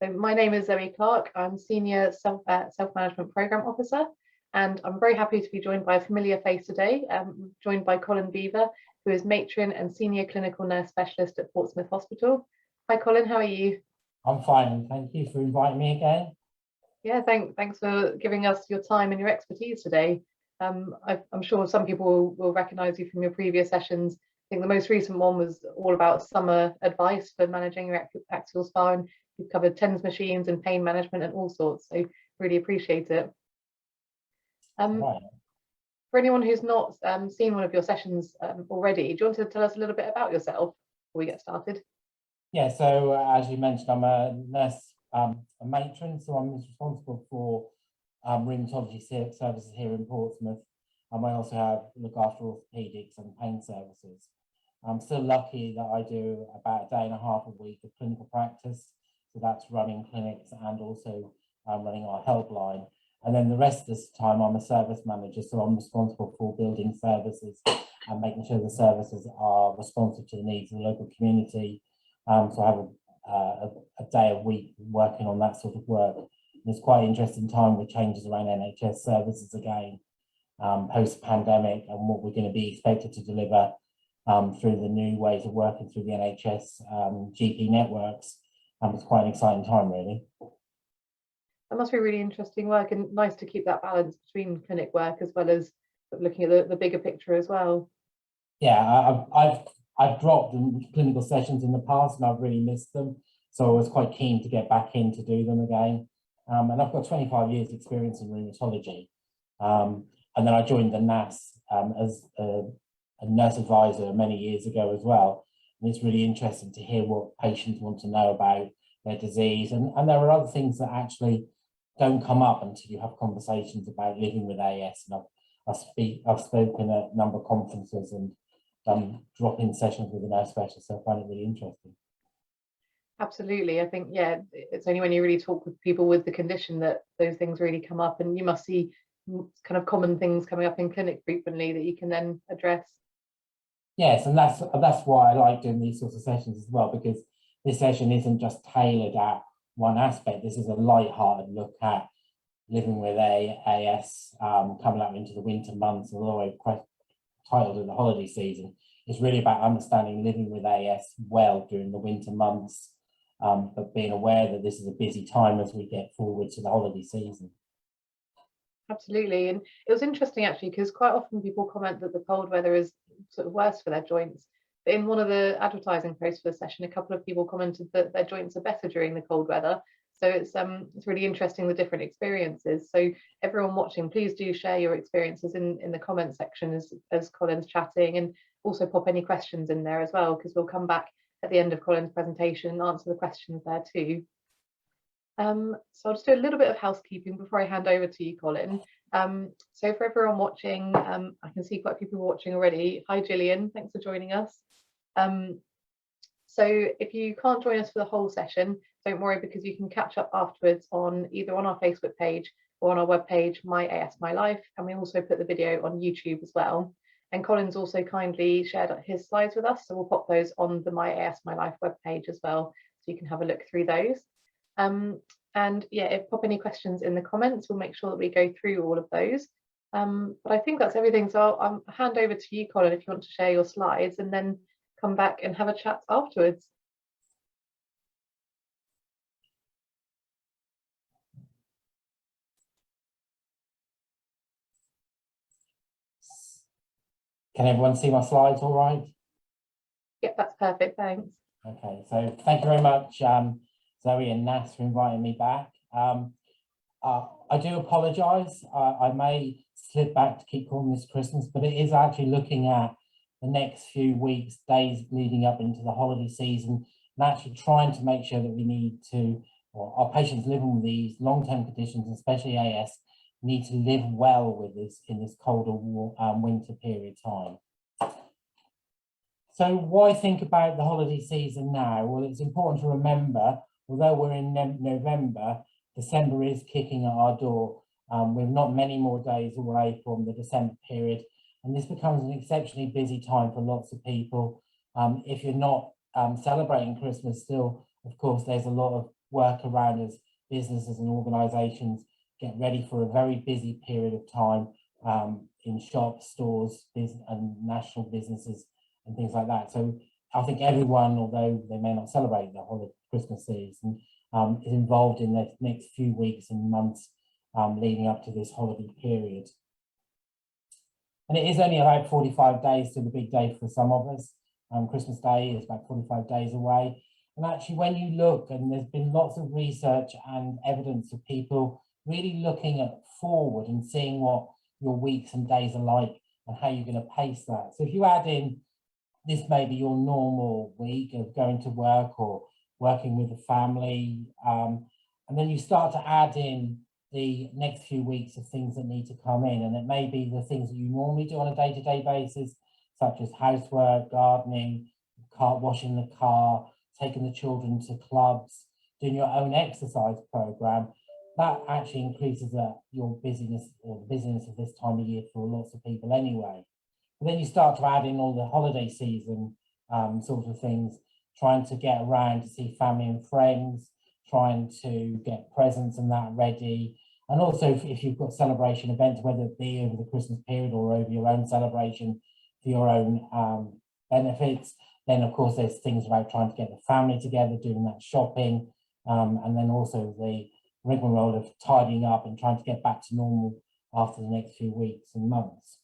So my name is Zoe Clark. I'm Senior Self-Management Programme Officer, and I'm very happy to be joined by a familiar face today, joined by Colin Beevor, who is Matron and Senior Clinical Nurse Specialist at Portsmouth Hospital. Hi Colin, how are you? I'm fine, thank you for inviting me again. Yeah, thanks for giving us your time and your expertise today. I'm sure some people will recognise you from your previous sessions. I think the most recent one was all about summer advice for managing your axial SpA, and you've covered TENS machines and pain management and all sorts, so really appreciate it. Right. For anyone who's not seen one of your sessions already, do you want to tell us a little bit about yourself before we get started? Yeah, so as you mentioned, I'm a nurse, a matron, so I'm responsible for rheumatology services here in Portsmouth. I also look after orthopaedics and pain services. I'm still lucky that I do about a day and a half a week of clinical practice. So that's running clinics and also running our helpline. And then the rest of this time, I'm a service manager. So I'm responsible for building services and making sure the services are responsive to the needs of the local community. So I have a day a week working on that sort of work. And it's quite an interesting time with changes around NHS services again, post-pandemic, and what we're going to be expected to deliver through the new ways of working through the NHS GP networks. It's quite an exciting time, really. That must be really interesting work, and nice to keep that balance between clinic work as well as looking at the bigger picture as well. Yeah, I've dropped clinical sessions in the past and I've really missed them. So I was quite keen to get back in to do them again. And I've got 25 years experience in rheumatology. And then I joined the NASS as a nurse advisor many years ago as well. And it's really interesting to hear what patients want to know about their disease. And there are other things that actually don't come up until you have conversations about living with AS. And I've spoken at a number of conferences and done drop-in sessions with a nurse specialist, so I find it really interesting. Absolutely. I think, yeah, it's only when you really talk with people with the condition that those things really come up, and you must see kind of common things coming up in clinic frequently that you can then address. Yes, and that's why I like doing these sorts of sessions as well, because this session isn't just tailored at one aspect. This is a light-hearted look at living with AS coming up into the winter months, although quite titled in the holiday season. It's really about understanding living with AS well during the winter months, but being aware that this is a busy time as we get forward to the holiday season. Absolutely. And it was interesting actually, because quite often people comment that the cold weather is sort of worse for their joints. But in one of the advertising posts for the session, a couple of people commented that their joints are better during the cold weather. So it's really interesting, the different experiences. So everyone watching, please do share your experiences in the comment section as Colin's chatting, and also pop any questions in there as well, because we'll come back at the end of Colin's presentation and answer the questions there too. So I'll just do a little bit of housekeeping before I hand over to you, Colin. So for everyone watching, I can see quite a few people watching already. Hi Gillian, thanks for joining us. So if you can't join us for the whole session, don't worry, because you can catch up afterwards either on our Facebook page or on our webpage, My AS My Life, and we also put the video on YouTube as well. And Colin's also kindly shared his slides with us, so we'll pop those on the My AS My Life webpage as well, so you can have a look through those. And yeah, if pop any questions in the comments, we'll make sure that we go through all of those. But I think that's everything, so I'll hand over to you, Colin, if you want to share your slides, and then come back and have a chat afterwards. Can everyone see my slides all right? Yep, that's perfect, thanks. Okay, so thank you very much, Zoe and NASS, for inviting me back. I do apologise. I may slip back to keep calling this Christmas, but it is actually looking at the next few weeks, days leading up into the holiday season, and actually trying to make sure that we need to, or our patients living with these long-term conditions, especially AS, need to live well with this in this colder winter period time. So why think about the holiday season now? Well, it's important to remember, although we're in November, December is kicking at our door. We're not many more days away from the December period, and this becomes an exceptionally busy time for lots of people. If you're not celebrating Christmas still, of course, there's a lot of work around as businesses and organisations get ready for a very busy period of time in shops, stores, and national businesses and things like that. So I think everyone, although they may not celebrate the holiday Christmas season, is involved in the next few weeks and months leading up to this holiday period. And it is only about 45 days to the big day for some of us. Christmas Day is about 45 days away. And actually, when you look, and there's been lots of research and evidence of people really looking at forward and seeing what your weeks and days are like and how you're going to pace that. So if you add in this may be your normal week of going to work or working with a family, and then you start to add in the next few weeks of things that need to come in, and it may be the things that you normally do on a day-to-day basis, such as housework, gardening, washing the car, taking the children to clubs, doing your own exercise program. That actually increases your busyness, or the busyness of this time of year for lots of people anyway. But then you start to add in all the holiday season sort of things, trying to get around to see family and friends, trying to get presents and that ready. And also if you've got celebration events, whether it be over the Christmas period or over your own celebration for your own benefits, then of course there's things about trying to get the family together, doing that shopping, and then also the rigmarole of tidying up and trying to get back to normal after the next few weeks and months.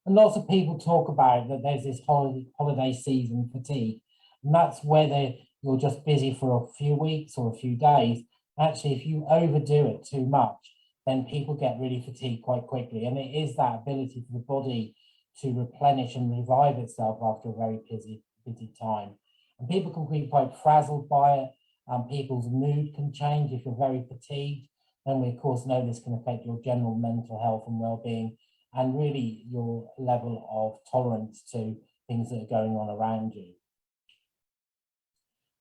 And lots of people talk about that there's this holiday season fatigue, and that's whether you're just busy for a few weeks or a few days. Actually, if you overdo it too much, then people get really fatigued quite quickly. And it is that ability for the body to replenish and revive itself after a very busy time. And people can be quite frazzled by it. People's mood can change if you're very fatigued. Then we, of course, know this can affect your general mental health and well-being, and really your level of tolerance to things that are going on around you.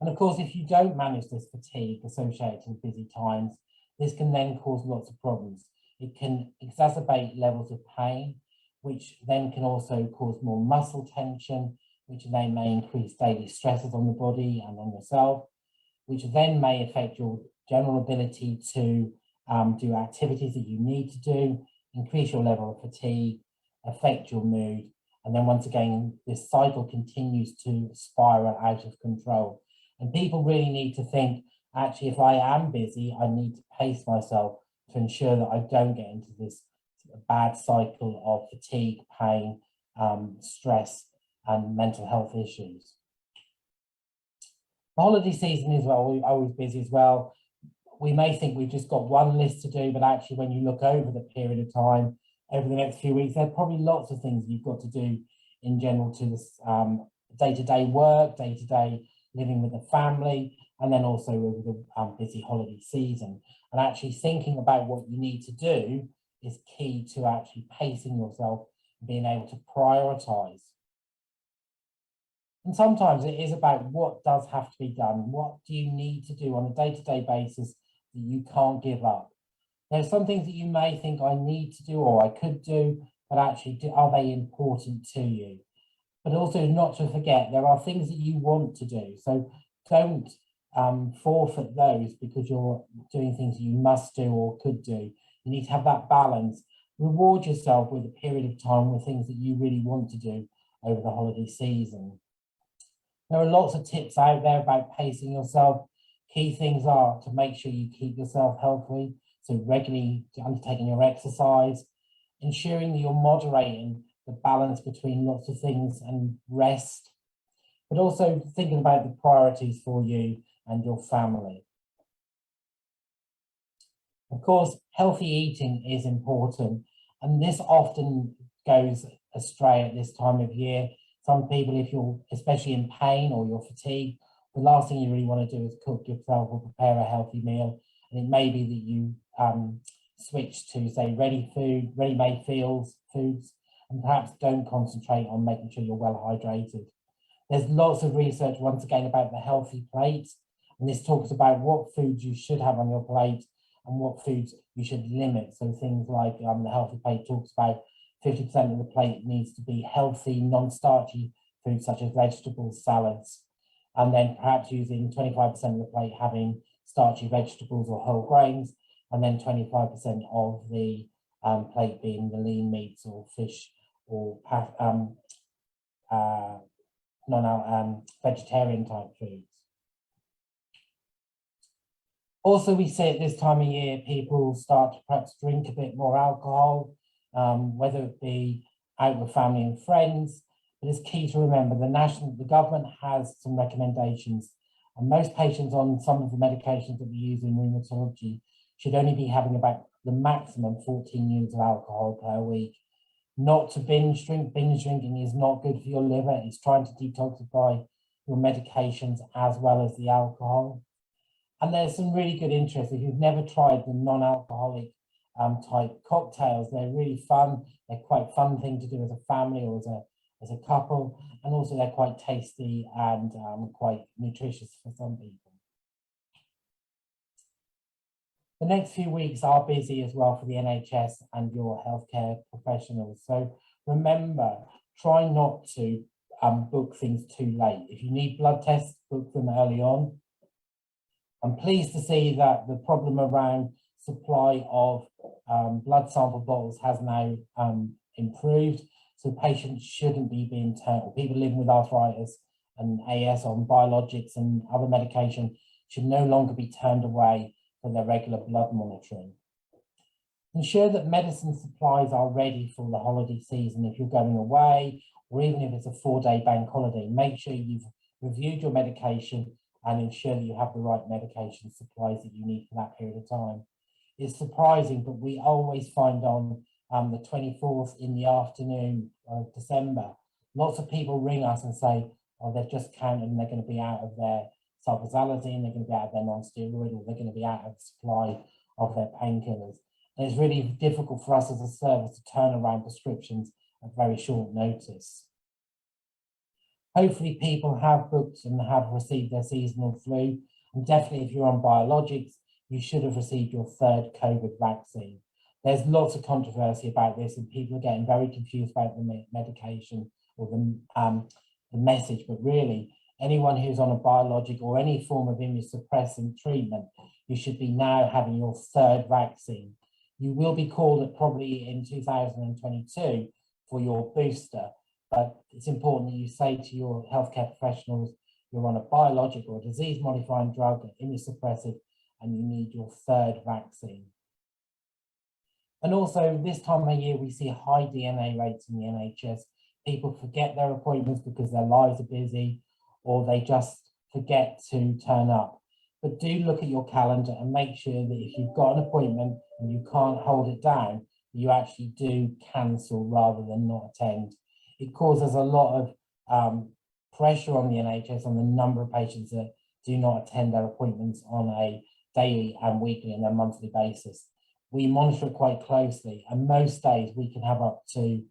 And of course, if you don't manage this fatigue associated with busy times, this can then cause lots of problems. It can exacerbate levels of pain, which then can also cause more muscle tension, which then may increase daily stresses on the body and on yourself, which then may affect your general ability to do activities that you need to do, increase your level of fatigue, affect your mood. And then once again, this cycle continues to spiral out of control. And people really need to think, actually, if I am busy, I need to pace myself to ensure that I don't get into this bad cycle of fatigue, pain, stress, and mental health issues. The holiday season is always busy as well. We may think we've just got one list to do, but actually when you look over the period of time, over the next few weeks, there are probably lots of things you've got to do in general to this day-to-day work, day-to-day living with the family, and then also over the busy holiday season. And actually thinking about what you need to do is key to actually pacing yourself and being able to prioritize. And sometimes it is about what does have to be done. What do you need to do on a day-to-day basis that you can't give up? There's some things that you may think I need to do or I could do, but actually are they important to you? But also not to forget, there are things that you want to do. So don't forfeit those because you're doing things you must do or could do. You need to have that balance. Reward yourself with a period of time with things that you really want to do over the holiday season. There are lots of tips out there about pacing yourself. Key things are to make sure you keep yourself healthy, so regularly undertaking your exercise, ensuring that you're moderating the balance between lots of things and rest, but also thinking about the priorities for you and your family. Of course, healthy eating is important, and this often goes astray at this time of year. Some people, if you're especially in pain or you're fatigued, the last thing you really want to do is cook yourself or prepare a healthy meal. And it may be that you switch to, say, ready-made foods, and perhaps don't concentrate on making sure you're well hydrated. There's lots of research, once again, about the healthy plate. And this talks about what foods you should have on your plate and what foods you should limit. So things like the healthy plate talks about 50% of the plate needs to be healthy, non-starchy foods such as vegetables, salads. and then perhaps using 25% of the plate having starchy vegetables or whole grains, and then 25% of the plate being the lean meats or fish or vegetarian type foods. Also, we see at this time of year, people start to perhaps drink a bit more alcohol, whether it be out with family and friends. But it's key to remember the government has some recommendations, and most patients on some of the medications that we use in rheumatology should only be having about the maximum 14 units of alcohol per week. Not to binge drink. Binge drinking is not good for your liver. It's trying to detoxify your medications as well as the alcohol. And there's some really good interest. If you've never tried the non-alcoholic type cocktails, they're really fun. They're quite fun thing to do as a family or as a couple. And also they're quite tasty and quite nutritious for some people. The next few weeks are busy as well for the NHS and your healthcare professionals. So remember, try not to book things too late. If you need blood tests, book them early on. I'm pleased to see that the problem around supply of blood sample bottles has now improved. So patients shouldn't be being turned, or people living with arthritis and AS on biologics and other medication should no longer be turned away for their regular blood monitoring. Ensure that medicine supplies are ready for the holiday season. If you're going away, or even if it's a 4-day bank holiday, make sure you've reviewed your medication and ensure that you have the right medication supplies that you need for that period of time. It's surprising, but we always find on the 24th in the afternoon of December, lots of people ring us and say, oh, they've just counted and they're going to be out of their sulfasalazine, they're going to be out of their non-steroid, or they're going to be out of supply of their painkillers. And it's really difficult for us as a service to turn around prescriptions at very short notice. Hopefully people have booked and have received their seasonal flu. And definitely if you're on biologics, you should have received your 3rd COVID vaccine. There's lots of controversy about this and people are getting very confused about the medication or the message, but really anyone who's on a biologic or any form of immunosuppressant treatment, you should be now having your 3rd vaccine. You will be called probably in 2022 for your booster. But it's important that you say to your healthcare professionals, you're on a biologic or disease-modifying drug, immunosuppressive, and you need your 3rd vaccine. And also this time of year, we see high DNA rates in the NHS. People forget their appointments because their lives are busy, or they just forget to turn up. But do look at your calendar and make sure that if you've got an appointment and you can't hold it down, you actually do cancel rather than not attend. It causes a lot of pressure on the NHS on the number of patients that do not attend their appointments on a daily and weekly and a monthly basis. We monitor it quite closely, and most days we can have up to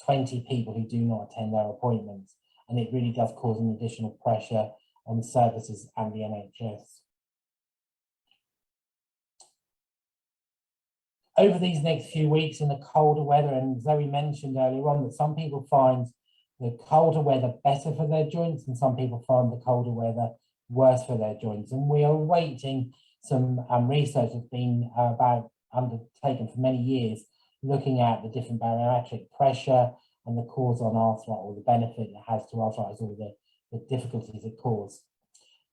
20 people who do not attend their appointments, and it really does cause an additional pressure on services and the NHS. Over these next few weeks in the colder weather, and Zoe mentioned earlier on that some people find the colder weather better for their joints and some people find the colder weather worse for their joints. And we are awaiting some research that's been undertaken for many years, looking at the different barometric pressure and the cause on arthritis, or the benefit it has to arthritis, or the difficulties it causes.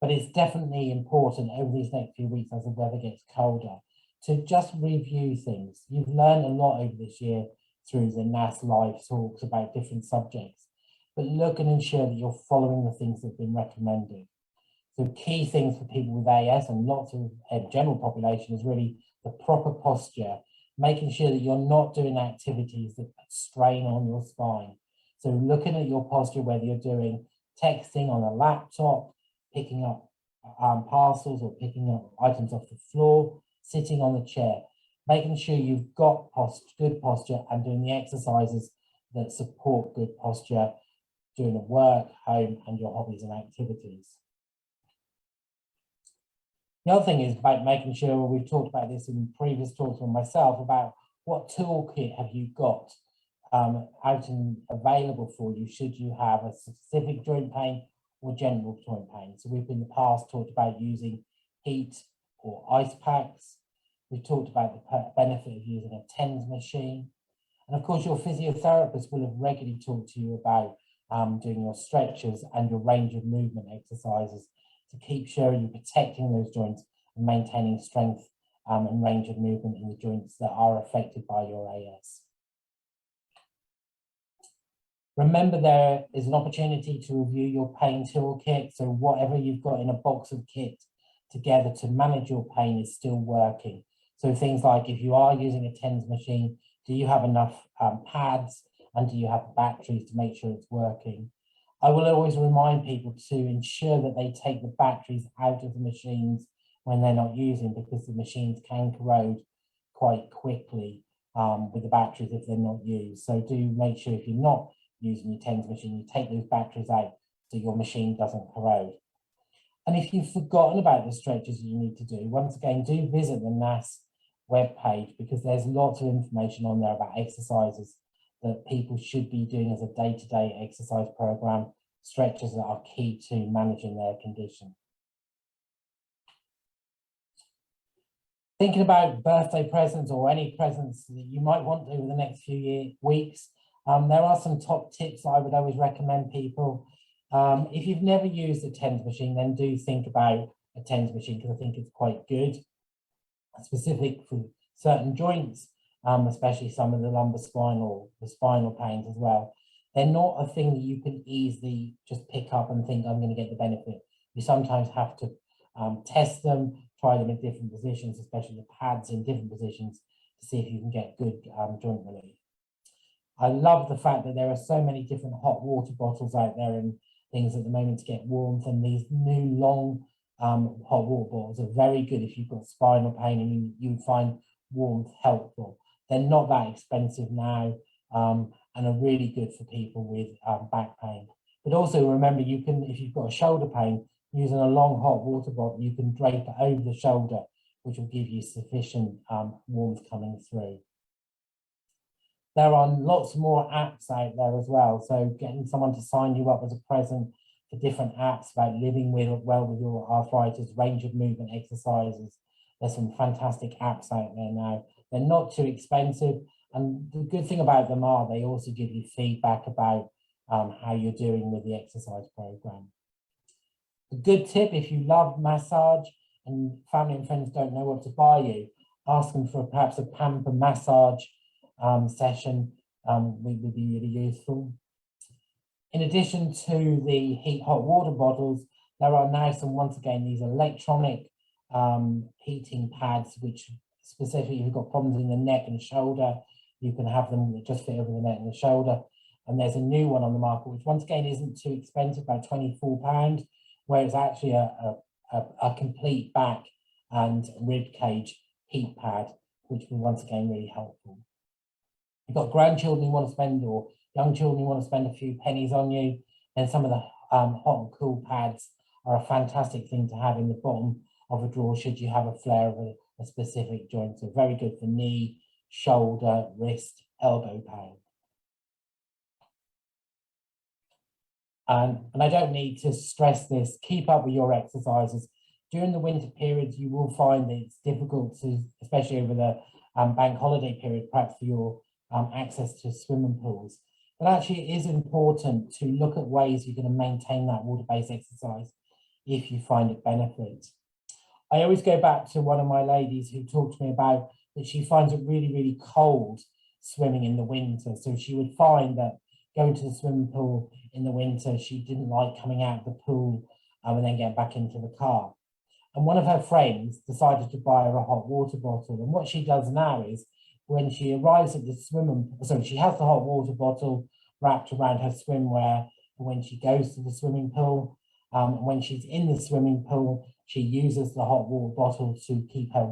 But it's definitely important over these next few weeks as the weather gets colder to just review things. You've learned a lot over this year through the NASS live talks about different subjects, but look and ensure that you're following the things that have been recommended. So key things for people with AS and lots of general population is really the proper posture, making sure that you're not doing activities that strain on your spine. So looking at your posture, whether you're doing texting on a laptop, picking up parcels or picking up items off the floor, sitting on the chair, making sure you've got good posture and doing the exercises that support good posture during the work, home, and your hobbies and activities. The other thing is about making sure, we've talked about this in previous talks with myself, about what toolkit have you got out and available for you should you have a specific joint pain or general joint pain. So we've in the past talked about using heat or ice packs. We've talked about the benefit of using a TENS machine. And of course, your physiotherapist will have regularly talked to you about doing your stretches and your range of movement exercises to keep sure you're protecting those joints and maintaining strength and range of movement in the joints that are affected by your AS. Remember, there is an opportunity to review your pain toolkit. So whatever you've got in a box of kit together to manage your pain is still working. So things like if you are using a TENS machine, do you have enough pads and do you have batteries to make sure it's working? I will always remind people to ensure that they take the batteries out of the machines when they're not using, because the machines can corrode quite quickly with the batteries if they're not used. So do make sure if you're not using your TENS machine, you take those batteries out so your machine doesn't corrode. And if you've forgotten about the stretches that you need to do, once again, do visit the NASS webpage, because there's lots of information on there about exercises that people should be doing as a day-to-day exercise program, stretches that are key to managing their condition. Thinking about birthday presents or any presents that you might want over the next few weeks, there are some top tips that I would always recommend people. If you've never used a TENS machine, then do think about a TENS machine, because I think it's quite good, specific for certain joints, especially some of the lumbar spinal, the spinal pains as well. They're not a thing that you can easily just pick up and think, I'm going to get the benefit. You sometimes have to test them, try them in different positions, especially the pads in different positions, to see if you can get good joint relief. I love the fact that there are so many different hot water bottles out there and things at the moment to get warmth, and these new long hot water bottles are very good if you've got spinal pain and you find warmth helpful. They're not that expensive now and are really good for people with back pain. But also remember, you can, if you've got a shoulder pain, using a long hot water bottle, you can drape it over the shoulder, which will give you sufficient warmth coming through. There are lots more apps out there as well. So getting someone to sign you up as a present for different apps about living well with your arthritis, range of movement exercises. There's some fantastic apps out there now. They're not too expensive. And the good thing about them are they also give you feedback about how you're doing with the exercise program. A good tip, if you love massage and family and friends don't know what to buy you, ask them for perhaps a pamper massage session would be really useful. In addition to the heat hot water bottles, there are now some, once again, these electronic heating pads, which specifically if you've got problems in the neck and shoulder, you can have them that just fit over the neck and the shoulder. And there's a new one on the market, which once again isn't too expensive, about £24, where it's actually a complete back and rib cage heat pad, which will once again really helpful. You've got grandchildren who want to spend, or young children who want to spend a few pennies on you, then some of the hot and cool pads are a fantastic thing to have in the bottom of a drawer should you have a flare of a specific joint. So very good for knee, shoulder, wrist, elbow pain. And I don't need to stress this, keep up with your exercises. During the winter periods, you will find that it's difficult to, especially over the bank holiday period, perhaps for your access to swimming pools. But actually it is important to look at ways you're going to maintain that water-based exercise if you find it benefits. I always go back to one of my ladies who talked to me about that she finds it really, really cold swimming in the winter. So she would find that going to the swimming pool in the winter, she didn't like coming out of the pool and then getting back into the car. And one of her friends decided to buy her a hot water bottle. And what she does now is when she arrives at the she has the hot water bottle wrapped around her swimwear when she goes to the swimming pool. And when she's in the swimming pool, she uses the hot water bottle to keep her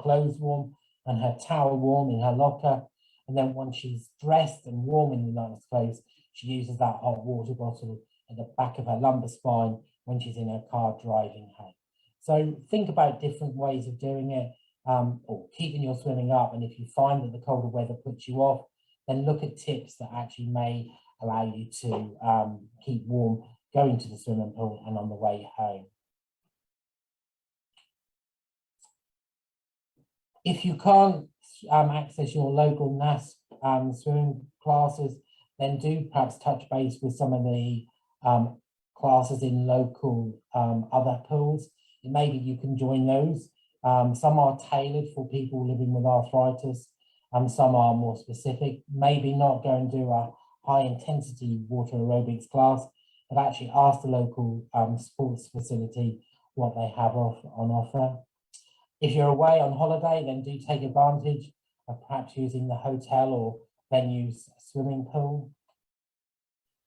clothes warm and her towel warm in her locker. And then once she's dressed and warm in the nice clothes, she uses that hot water bottle at the back of her lumbar spine when she's in her car driving home. So think about different ways of doing it, or keeping your swimming up. And if you find that the colder weather puts you off, then look at tips that actually may allow you to keep warm going to the swimming pool and on the way home. If you can't access your local NASS swimming classes, then do perhaps touch base with some of the classes in local other pools. Maybe you can join those. Some are tailored for people living with arthritis, and some are more specific. Maybe not go and do a high intensity water aerobics class, but actually ask the local sports facility what they have on offer. If you're away on holiday, then do take advantage of perhaps using the hotel or venue's swimming pool.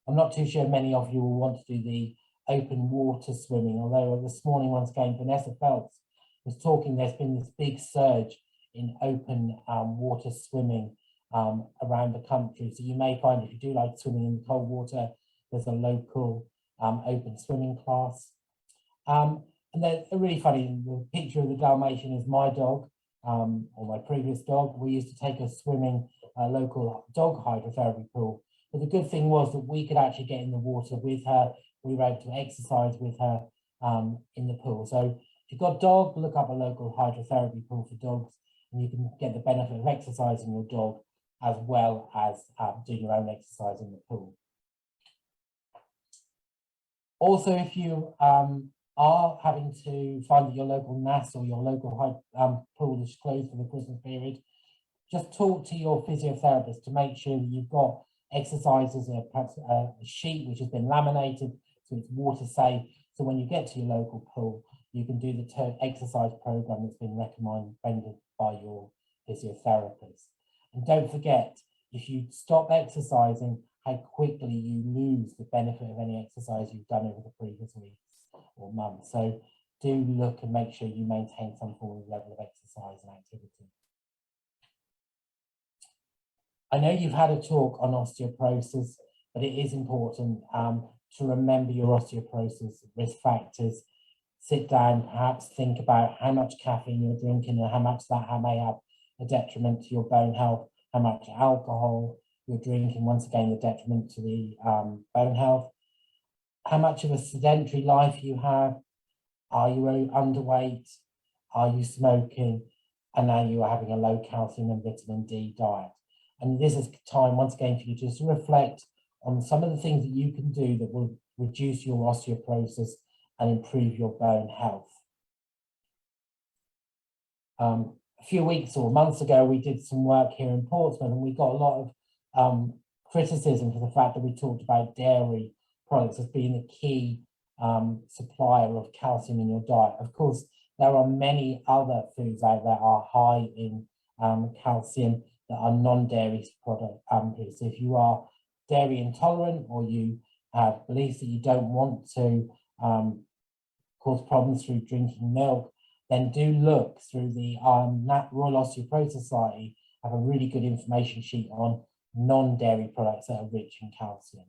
I'm not too sure many of you will want to do the open water swimming, although this morning, once again, Vanessa Phelps was talking, there's been this big surge in open water swimming around the country. So you may find if you do like swimming in cold water, there's a local open swimming class. And they're really funny. The picture of the Dalmatian is my dog, or my previous dog. We used to take her swimming local dog hydrotherapy pool. But the good thing was that we could actually get in the water with her. We were able to exercise with her in the pool. So if you've got a dog, look up a local hydrotherapy pool for dogs, and you can get the benefit of exercising your dog as well as doing your own exercise in the pool. Also, if you are having to find that your local NASS or your local pool is closed for the Christmas period, just talk to your physiotherapist to make sure that you've got exercises, perhaps a sheet which has been laminated so it's water safe. So when you get to your local pool, you can do the exercise program that's been recommended by your physiotherapist. And don't forget, if you stop exercising, how quickly you lose the benefit of any exercise you've done over the previous weeks or months. So do look and make sure you maintain some form of level of exercise and activity. I know you've had a talk on osteoporosis, but it is important to remember your osteoporosis risk factors. Sit down, perhaps think about how much caffeine you're drinking and how much that may have a detriment to your bone health, how much alcohol you're drinking, once again, the detriment to the bone health, how much of a sedentary life you have, are you underweight, are you smoking, and now you are having a low calcium and vitamin D diet. And this is time, once again, for you just to reflect on some of the things that you can do that will reduce your osteoporosis and improve your bone health. A few weeks or months ago, we did some work here in Portsmouth, and we got a lot of criticism for the fact that we talked about dairy products as being a key supplier of calcium in your diet. Of course, there are many other foods out there that are high in calcium that are non-dairy product foods. So if you are dairy intolerant or you have beliefs that you don't want to cause problems through drinking milk, then do look through the Royal Osteoporosis Society. Have a really good information sheet on non-dairy products that are rich in calcium.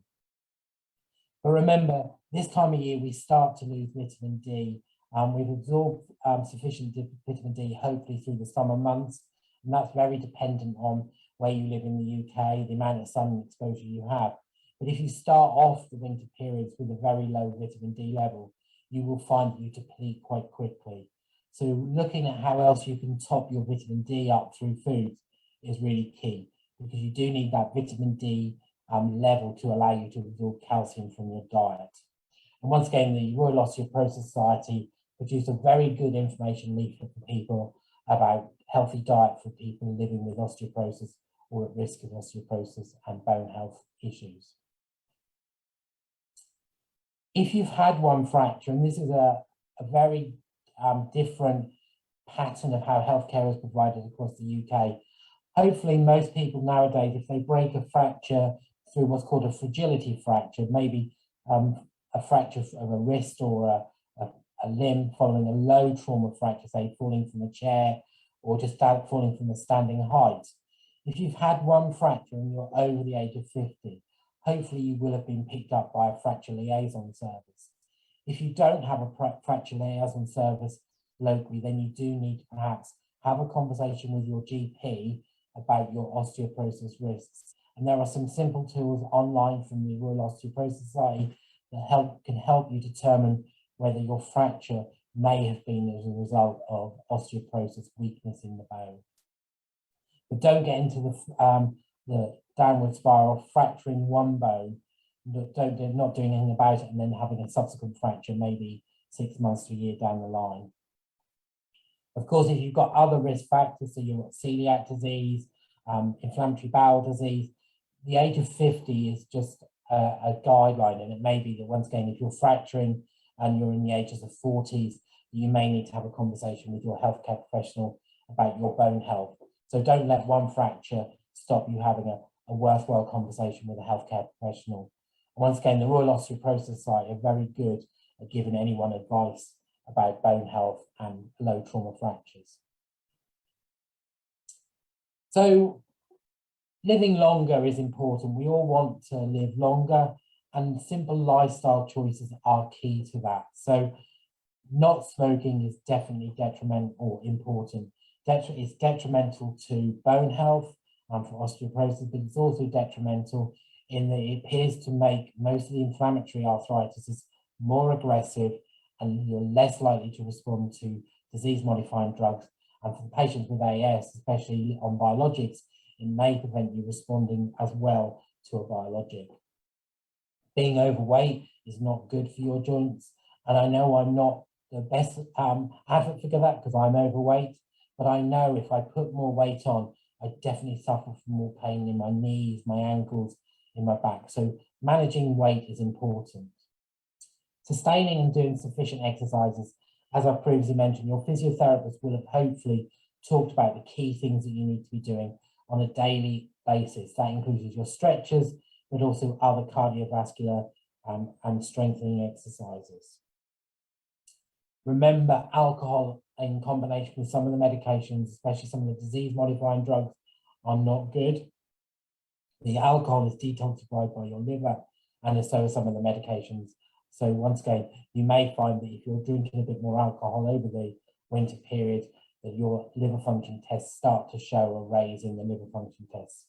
But remember, this time of year we start to lose vitamin D. We've absorbed sufficient vitamin D hopefully through the summer months, and that's very dependent on where you live in the UK, the amount of sun exposure you have. But if you start off the winter periods with a very low vitamin D level, you will find that you deplete quite quickly. So looking at how else you can top your vitamin D up through foods is really key, because you do need that vitamin D level to allow you to absorb calcium from your diet. And once again, the Royal Osteoporosis Society produced a very good information leaflet for people about healthy diet for people living with osteoporosis or at risk of osteoporosis and bone health issues. If you've had one fracture, and this is a very different pattern of how healthcare is provided across the UK, hopefully most people nowadays, if they break a fracture through what's called a fragility fracture, maybe a fracture of a wrist or a limb following a low trauma fracture, say falling from a chair or just falling from a standing height. If you've had one fracture and you're over the age of 50, hopefully you will have been picked up by a fracture liaison service. If you don't have a fracture liaison service locally, then you do need to perhaps have a conversation with your GP about your osteoporosis risks. And there are some simple tools online from the Royal Osteoporosis Society that can help you determine whether your fracture may have been as a result of osteoporosis, weakness in the bone. But don't get into the downward spiral, fracturing one bone, not doing anything about it, and then having a subsequent fracture maybe 6 months to a year down the line. Of course, if you've got other risk factors, so you've got celiac disease, inflammatory bowel disease, the age of 50 is just a guideline, and it may be that once again, if you're fracturing and you're in the ages of 40s, you may need to have a conversation with your healthcare professional about your bone health. So don't let one fracture stop you having a worthwhile conversation with a healthcare professional. And once again, the Royal Osteoporosis Society are very good at giving anyone advice about bone health and low trauma fractures. So living longer is important. We all want to live longer, and simple lifestyle choices are key to that. So not smoking is definitely detrimental or important. It's detrimental to bone health for osteoporosis, but it's also detrimental in that it appears to make most of the inflammatory arthritis more aggressive, and you're less likely to respond to disease-modifying drugs. And for the patients with AS, especially on biologics, it may prevent you responding as well to a biologic. Being overweight is not good for your joints. And I know I'm not the best advocate of that because I'm overweight, but I know if I put more weight on, I definitely suffer from more pain in my knees, my ankles, in my back. So managing weight is important. Sustaining and doing sufficient exercises, as I've previously mentioned, your physiotherapist will have hopefully talked about the key things that you need to be doing on a daily basis. That includes your stretches, but also other cardiovascular and strengthening exercises. Remember, alcohol in combination with some of the medications, especially some of the disease-modifying drugs, are not good. The alcohol is detoxified by your liver, and so are some of the medications. So once again, you may find that if you're drinking a bit more alcohol over the winter period, that your liver function tests start to show a raise in the liver function tests.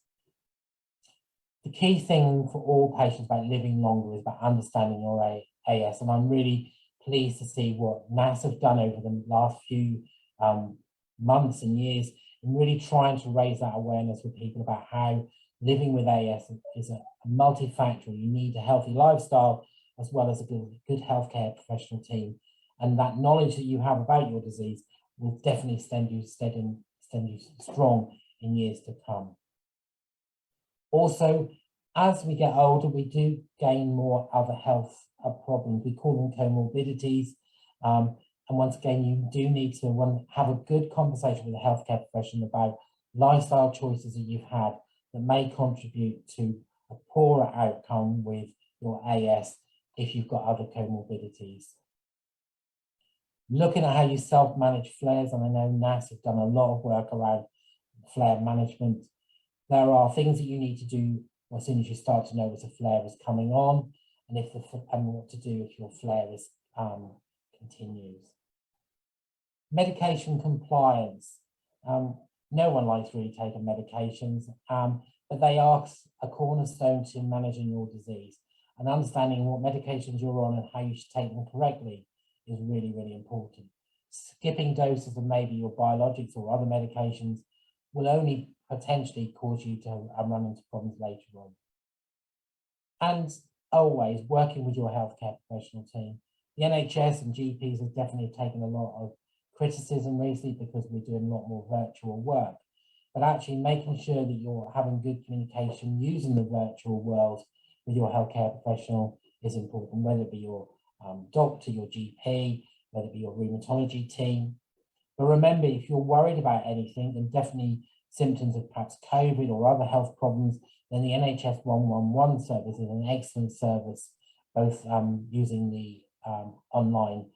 The key thing for all patients about living longer is about understanding your AS, and I'm really pleased to see what NASS have done over the last few months and years in really trying to raise that awareness with people about how living with AS is a multifactorial. You need a healthy lifestyle as well as a good healthcare professional team. And that knowledge that you have about your disease will definitely stand you strong in years to come. Also, as we get older, we do gain more other health problems. We call them comorbidities. And once again, you do need to have a good conversation with a healthcare professional about lifestyle choices that you've had that may contribute to a poorer outcome with your AS if you've got other comorbidities. Looking at how you self-manage flares, and I know NASS have done a lot of work around flare management. There are things that you need to do as soon as you start to notice a flare is coming on, and what to do if your flare is continues. Medication compliance. No one likes really taking medications, but they are a cornerstone to managing your disease. And understanding what medications you're on and how you should take them correctly is really, really important. Skipping doses of maybe your biologics or other medications will only potentially cause you to run into problems later on. And always working with your healthcare professional team. The NHS and GPs have definitely taken a lot of criticism recently because we're doing a lot more virtual work. But actually making sure that you're having good communication using the virtual world with your healthcare professional is important, whether it be your doctor, your GP, whether it be your rheumatology team. But remember, if you're worried about anything, and definitely symptoms of perhaps COVID or other health problems, then the NHS 111 service is an excellent service, both using the online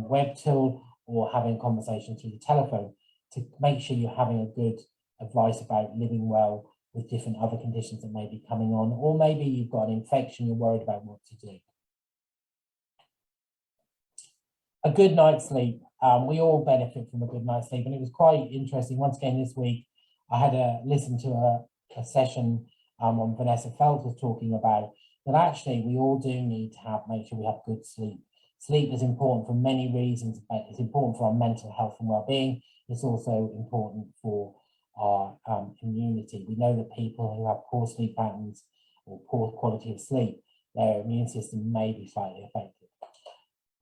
web tool or having conversations through the telephone to make sure you're having a good advice about living well with different other conditions that may be coming on, or maybe you've got an infection, you're worried about what to do. A good night's sleep. We all benefit from a good night's sleep, and it was quite interesting. Once again, this week, I had a listen to a session on Vanessa Felt was talking about But actually, we all do need to make sure we have good sleep. Sleep is important for many reasons, but it's important for our mental health and well-being. It's also important for our immunity. We know that people who have poor sleep patterns or poor quality of sleep, their immune system may be slightly affected.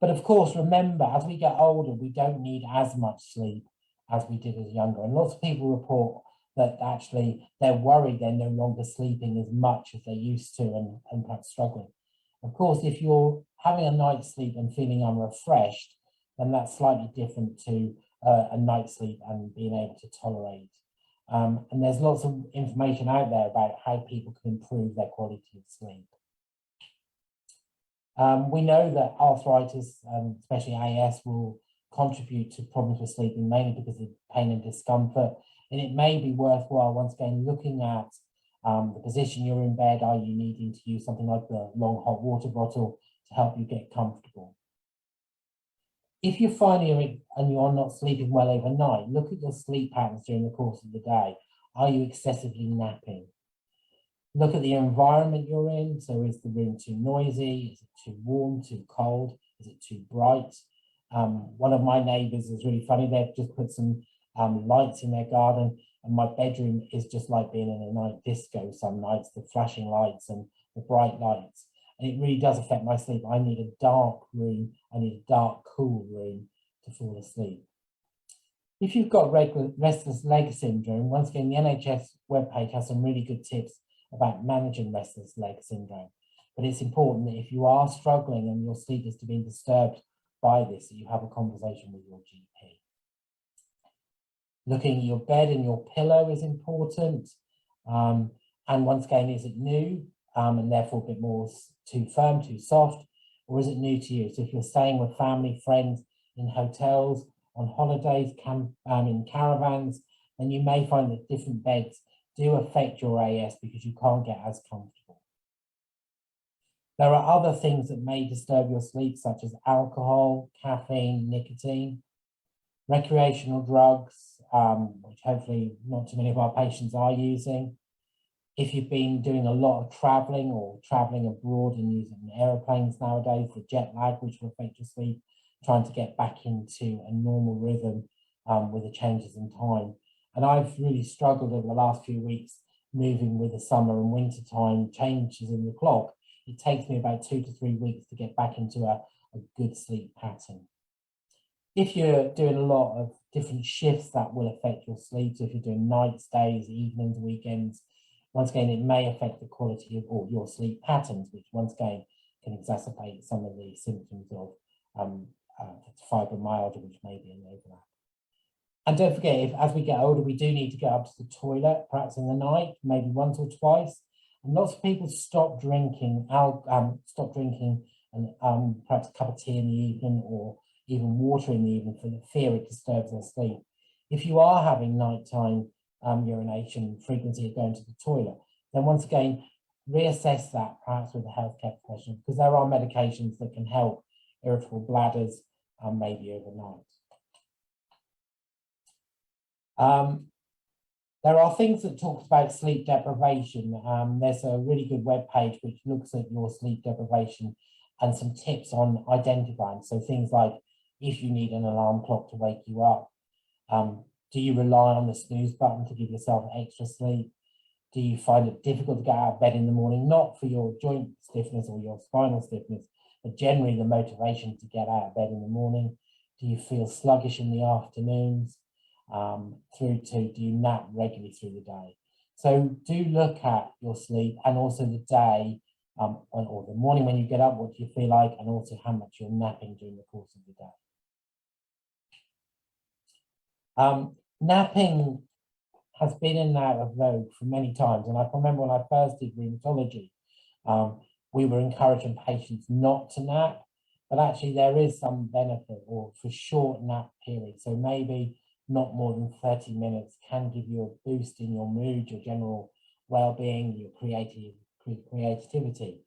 But of course, remember, as we get older, we don't need as much sleep as we did as younger. And lots of people report that actually they're worried they're no longer sleeping as much as they used to and perhaps struggling. Of course, if you're having a night's sleep and feeling unrefreshed, then that's slightly different to a night's sleep and being able to tolerate. And there's lots of information out there about how people can improve their quality of sleep. We know that arthritis, especially AS, will contribute to problems with sleeping, mainly because of pain and discomfort. And it may be worthwhile, once again, looking at the position you're in bed. Are you needing to use something like the long hot water bottle to help you get comfortable? If you're finding it and you're not sleeping well overnight, look at your sleep patterns during the course of the day. Are you excessively napping? Look at the environment you're in. So is the room too noisy? Is it too warm, too cold? Is it too bright? One of my neighbours is really funny. They've just put some lights in their garden, and my bedroom is just like being in a night disco some nights, the flashing lights and the bright lights. And it really does affect my sleep. I need a dark room. I need a dark, cool room to fall asleep. If you've got restless leg syndrome, once again, the NHS webpage has some really good tips about managing restless leg syndrome. But it's important that if you are struggling and your sleep is being disturbed by this, that you have a conversation with your GP. Looking at your bed and your pillow is important. And once again, is it new and therefore a bit more too firm, too soft, or is it new to you? So if you're staying with family, friends, in hotels, on holidays, in caravans, then you may find that different beds do affect your AS because you can't get as comfortable. There are other things that may disturb your sleep, such as alcohol, caffeine, nicotine, recreational drugs, which hopefully not too many of our patients are using. If you've been doing a lot of traveling or traveling abroad and using airplanes nowadays, the jet lag, which will affect your sleep, trying to get back into a normal rhythm with the changes in time. And I've really struggled over the last few weeks moving with the summer and winter time changes in the clock. It takes me about 2 to 3 weeks to get back into a good sleep pattern. If you're doing a lot of different shifts, that will affect your sleep. So if you're doing nights, days, evenings, weekends, once again, it may affect the quality of your sleep patterns, which once again can exacerbate some of the symptoms of fibromyalgia, which may be an overlap. And don't forget, if as we get older, we do need to get up to the toilet, perhaps in the night, maybe once or twice. And lots of people stop drinking and perhaps a cup of tea in the evening or even water in the evening for the fear it disturbs their sleep. If you are having nighttime urination frequency of going to the toilet, then once again, reassess that perhaps with a healthcare professional, because there are medications that can help irritable bladders maybe overnight. There are things that talk about sleep deprivation. There's a really good web page which looks at your sleep deprivation and some tips on identifying. So things like, if you need an alarm clock to wake you up, do you rely on the snooze button to give yourself extra sleep? Do you find it difficult to get out of bed in the morning, not for your joint stiffness or your spinal stiffness, but generally the motivation to get out of bed in the morning? Do you feel sluggish in the afternoons? Through to, do you nap regularly through the day? So do look at your sleep and also the day or the morning when you get up, what do you feel like, and also how much you're napping during the course of the day. Napping has been in and out of vogue for many times, and I can remember when I first did rheumatology, we were encouraging patients not to nap, but actually there is some benefit or for short nap periods. So maybe not more than 30 minutes can give you a boost in your mood, your general well-being, your creativity,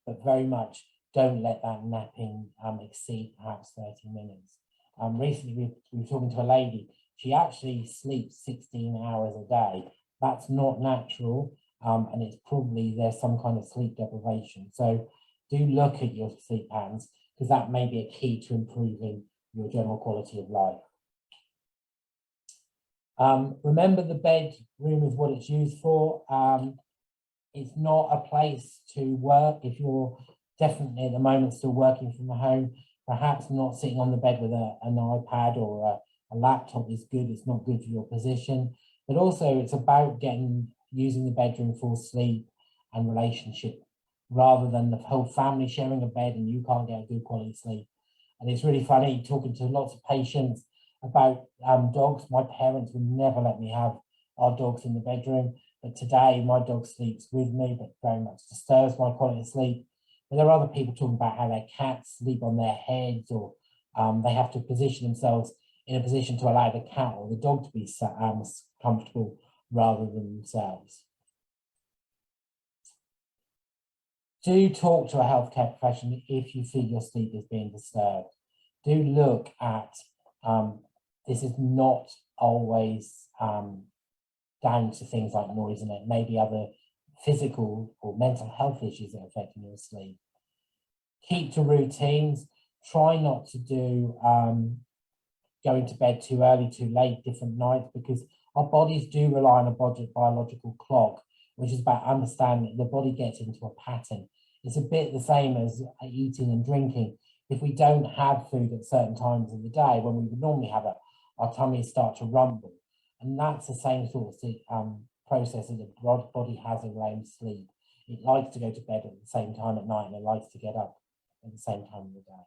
but very much don't let that napping exceed perhaps 30 minutes. Recently, we were talking to a lady. She actually sleeps 16 hours a day. That's not natural. and it's probably there's some kind of sleep deprivation. So do look at your sleep patterns, because that may be a key to improving your general quality of life. Remember, the bedroom is what it's used for. It's not a place to work. If you're definitely at the moment still working from home, perhaps not sitting on the bed with an iPad or a laptop is good. It's not good for your position, but also it's about using the bedroom for sleep and relationship, rather than the whole family sharing a bed and you can't get a good quality sleep. And it's really funny talking to lots of patients about dogs. My parents would never let me have our dogs in the bedroom, but today my dog sleeps with me, but very much disturbs my quality of sleep. But there are other people talking about how their cats sleep on their heads, or they have to position themselves in a position to allow the cat or the dog to be comfortable rather than themselves. Do talk to a healthcare professional if you feel your sleep is being disturbed. Do look at, this is not always down to things like noise, and it may be other physical or mental health issues that are affecting your sleep. Keep to routines. Try not to do going to bed too early, too late, different nights, because our bodies do rely on a biological clock, which is about understanding the body gets into a pattern. It's a bit the same as eating and drinking. If we don't have food at certain times of the day, when we would normally have it, our tummies start to rumble. And that's the same sort of process that the body has around sleep. It likes to go to bed at the same time at night, and it likes to get up at the same time of the day.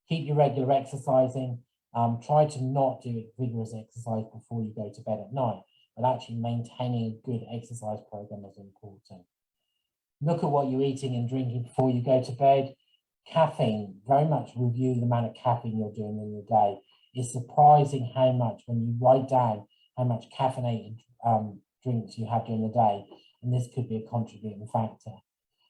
Keep your regular exercising. Try to not do vigorous exercise before you go to bed at night, but actually maintaining a good exercise program is important. Look at what you're eating and drinking before you go to bed. Caffeine, very much review the amount of caffeine you're doing in the day. It's surprising how much, when you write down how much caffeinated drinks you have during the day, and this could be a contributing factor.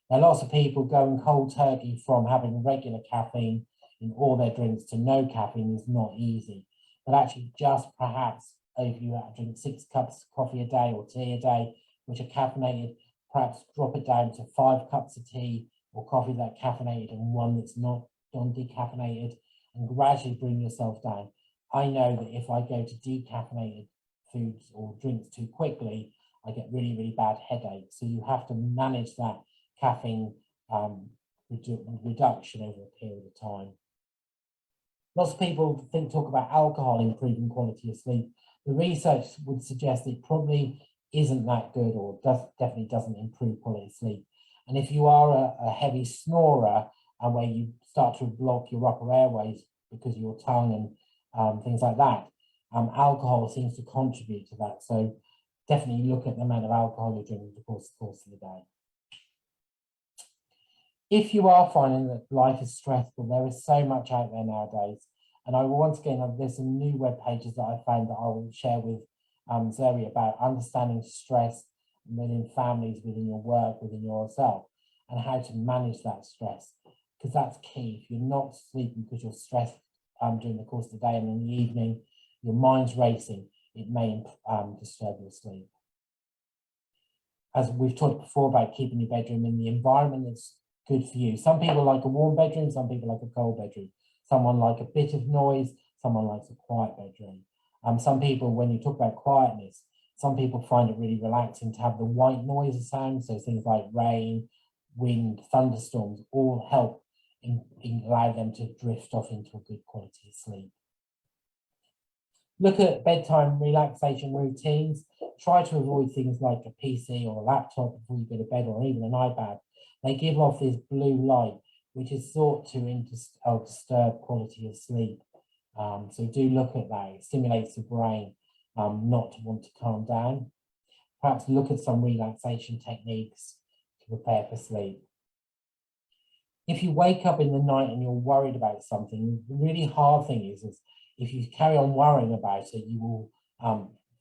Now, lots of people going cold turkey from having regular caffeine in all their drinks to no caffeine is not easy. But actually, just perhaps if you drink 6 cups of coffee a day or tea a day, which are caffeinated, perhaps drop it down to 5 cups of tea or coffee that are caffeinated and 1 that's not decaffeinated, and gradually bring yourself down. I know that if I go to decaffeinated foods or drinks too quickly, I get really, really bad headaches. So you have to manage that caffeine reduction over a period of time. Lots of people talk about alcohol improving quality of sleep. The research would suggest it probably isn't that good, or definitely doesn't improve quality of sleep. And if you are a heavy snorer, and where you start to block your upper airways because of your tongue and things like that, alcohol seems to contribute to that. So definitely look at the amount of alcohol you're drinking the course of the day. If you are finding that life is stressful, there is so much out there nowadays. And I will once again, there's some new web pages that I found that I will share with Zoe about understanding stress within families, within your work, within yourself, and how to manage that stress, because that's key. If you're not sleeping because you're stressed during the course of the day, and in the evening, your mind's racing, it may disturb your sleep. As we've talked before about keeping your bedroom in the environment that's good for you. Some people like a warm bedroom, some people like a cold bedroom. Someone like a bit of noise, someone likes a quiet bedroom. Some people, when you talk about quietness, some people find it really relaxing to have the white noise sound. So things like rain, wind, thunderstorms all help in allow them to drift off into a good quality of sleep. Look at bedtime relaxation routines. Try to avoid things like a PC or a laptop before you go to bed, or even an iPad. They give off this blue light, which is thought to disturb quality of sleep. So do look at that. It stimulates the brain not to want to calm down. Perhaps look at some relaxation techniques to prepare for sleep. If you wake up in the night and you're worried about something, the really hard thing is if you carry on worrying about it, you will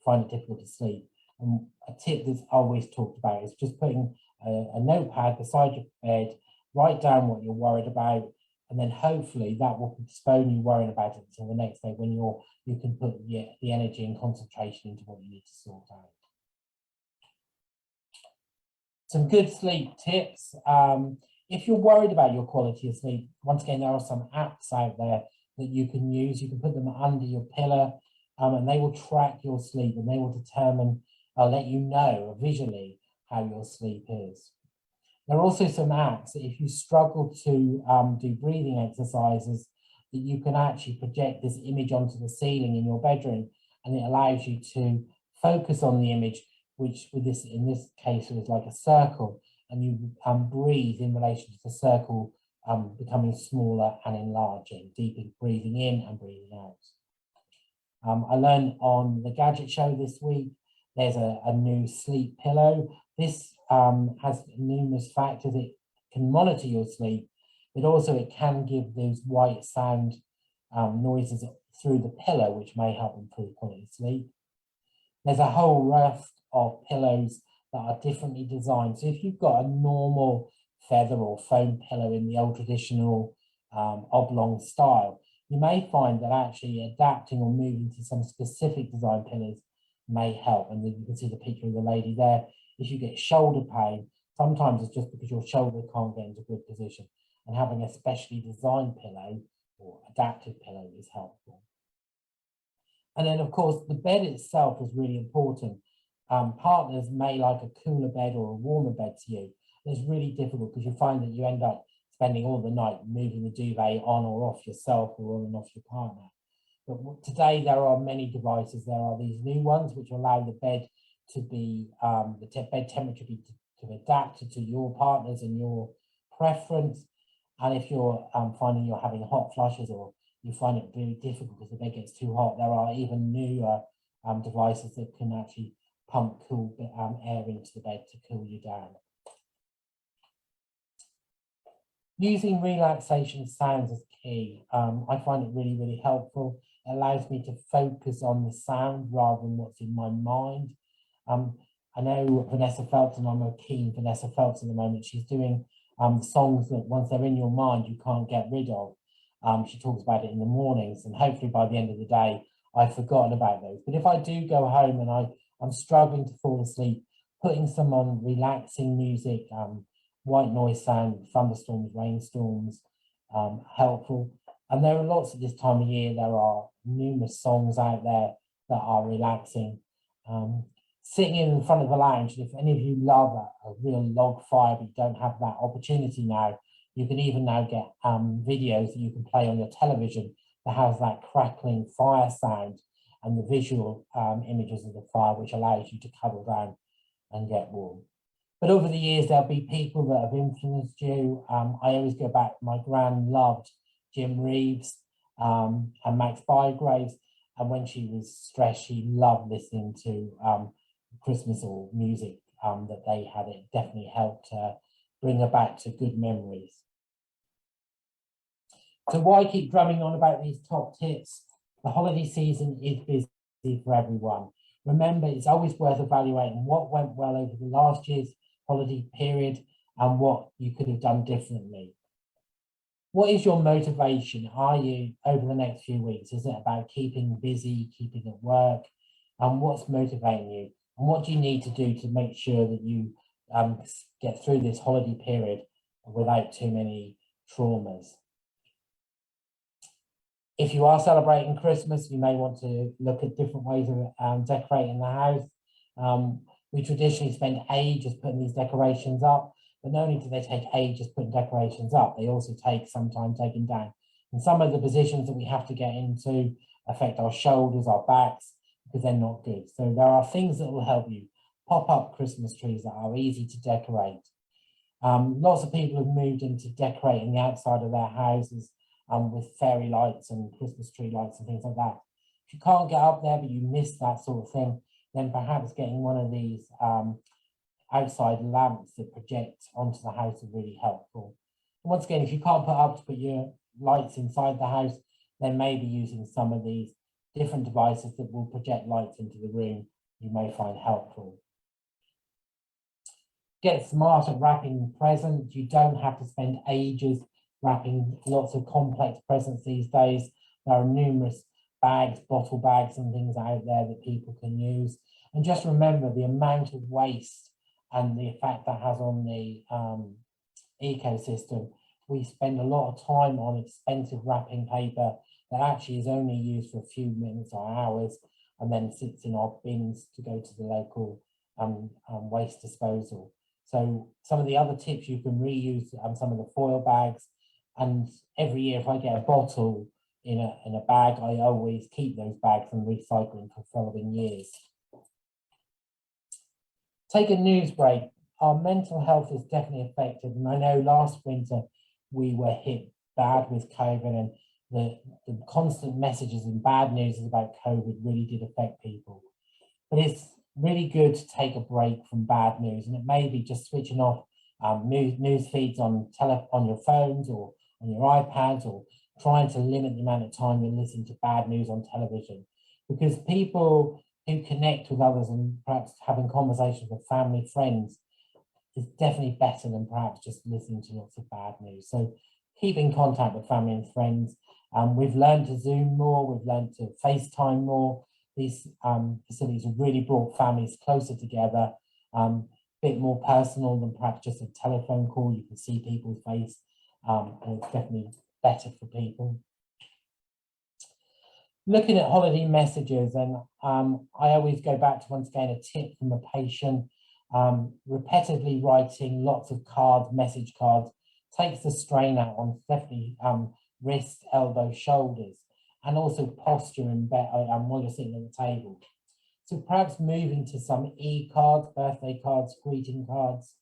find it difficult to sleep. And a tip that's always talked about is just putting a notepad beside your bed, write down what you're worried about, and then hopefully that will postpone you worrying about it until the next day, when you can put the energy and concentration into what you need to sort out. Some good sleep tips. If you're worried about your quality of sleep, once again, there are some apps out there that you can use. You can put them under your pillow, and they will track your sleep, and they will determine, let you know visually how your sleep is. There are also some apps that if you struggle to do breathing exercises, that you can actually project this image onto the ceiling in your bedroom, and it allows you to focus on the image, which in this case was like a circle, and you breathe in relation to the circle becoming smaller and enlarging, deep breathing in and breathing out. I learned on the Gadget Show this week, there's a new sleep pillow. This has numerous factors. It can monitor your sleep, but also it can give those white sound noises through the pillow, which may help improve quality of sleep. There's a whole raft of pillows that are differently designed. So if you've got a normal feather or foam pillow in the old traditional oblong style, you may find that actually adapting or moving to some specific design pillows may help. And you can see the picture of the lady there. If you get shoulder pain, sometimes it's just because your shoulder can't get into good position, and having a specially designed pillow or adaptive pillow is helpful. And then, of course, the bed itself is really important. Partners may like a cooler bed or a warmer bed to you. And it's really difficult because you find that you end up spending all the night moving the duvet on or off yourself or on and off your partner. But today there are many devices. There are these new ones which allow the bed to be, bed temperature to be adapted to your partners and your preference. And if you're finding you're having hot flushes or you find it really difficult because the bed gets too hot, there are even newer devices that can actually pump cool air into the bed to cool you down. Using relaxation sounds is key. I find it really, really helpful. It allows me to focus on the sound rather than what's in my mind. I know Vanessa Felton, I'm a keen Vanessa Felton at the moment. She's doing songs that once they're in your mind, you can't get rid of. She talks about it in the mornings, and hopefully by the end of the day, I've forgotten about those. But if I do go home and I'm struggling to fall asleep, putting some on relaxing music, white noise sound, thunderstorms, rainstorms, helpful. And there are lots at this time of year. There are numerous songs out there that are relaxing. Sitting in front of a lounge, if any of you love a real log fire, but you don't have that opportunity now, you can even now get videos that you can play on your television that has that crackling fire sound and the visual images of the fire, which allows you to cuddle down and get warm. But over the years, there'll be people that have influenced you. I always go back, my gran loved Jim Reeves and Max Bygraves. And when she was stressed, she loved listening to Christmas or music that they had. It definitely helped bring her back to good memories. So why keep drumming on about these top tips? The holiday season is busy for everyone. Remember, it's always worth evaluating what went well over the last year's holiday period and what you could have done differently. What is your motivation? Are you over the next few weeks? Is it about keeping busy, keeping at work? And what's motivating you? And what do you need to do to make sure that you get through this holiday period without too many traumas? If you are celebrating Christmas, you may want to look at different ways of decorating the house. We traditionally spend ages putting these decorations up, but not only do they take ages putting decorations up, they also take some time taking down. And some of the positions that we have to get into affect our shoulders, our backs, because they're not good. So there are things that will help you. Pop up Christmas trees that are easy to decorate. Lots of people have moved into decorating the outside of their houses with fairy lights and Christmas tree lights and things like that. If you can't get up there, but you miss that sort of thing, then perhaps getting one of these outside lamps that project onto the house is really helpful. And once again, if you can't put your lights inside the house, then maybe using some of these different devices that will project lights into the room, you may find helpful. Get smart at wrapping presents. You don't have to spend ages wrapping lots of complex presents these days. There are numerous bags, bottle bags and things out there that people can use. And just remember the amount of waste and the effect that has on the ecosystem, we spend a lot of time on expensive wrapping paper that actually is only used for a few minutes or hours and then sits in our bins to go to the local waste disposal. So some of the other tips, you can reuse some of the foil bags, and every year if I get a bottle in a bag, I always keep those bags and recycle them for following years. Take a news break. Our mental health is definitely affected, and I know last winter we were hit bad with COVID, and the constant messages and bad news about COVID really did affect people. But it's really good to take a break from bad news, and it may be just switching off news feeds on your phones or on your iPads, or trying to limit the amount of time you listen to bad news on television, because people who connect with others and perhaps having conversations with family, friends, is definitely better than perhaps just listening to lots of bad news. So keep in contact with family and friends. We've learned to Zoom more, we've learned to FaceTime more. These facilities have really brought families closer together, a bit more personal than perhaps just a telephone call. You can see people's face, and it's definitely better for people. Looking at holiday messages, and I always go back to, once again, a tip from a patient. Repetitively writing lots of cards, message cards, takes the strain out on definitely wrists, elbows, shoulders, and also posture and while you're sitting at the table. So perhaps moving to some e-cards, birthday cards, greeting cards,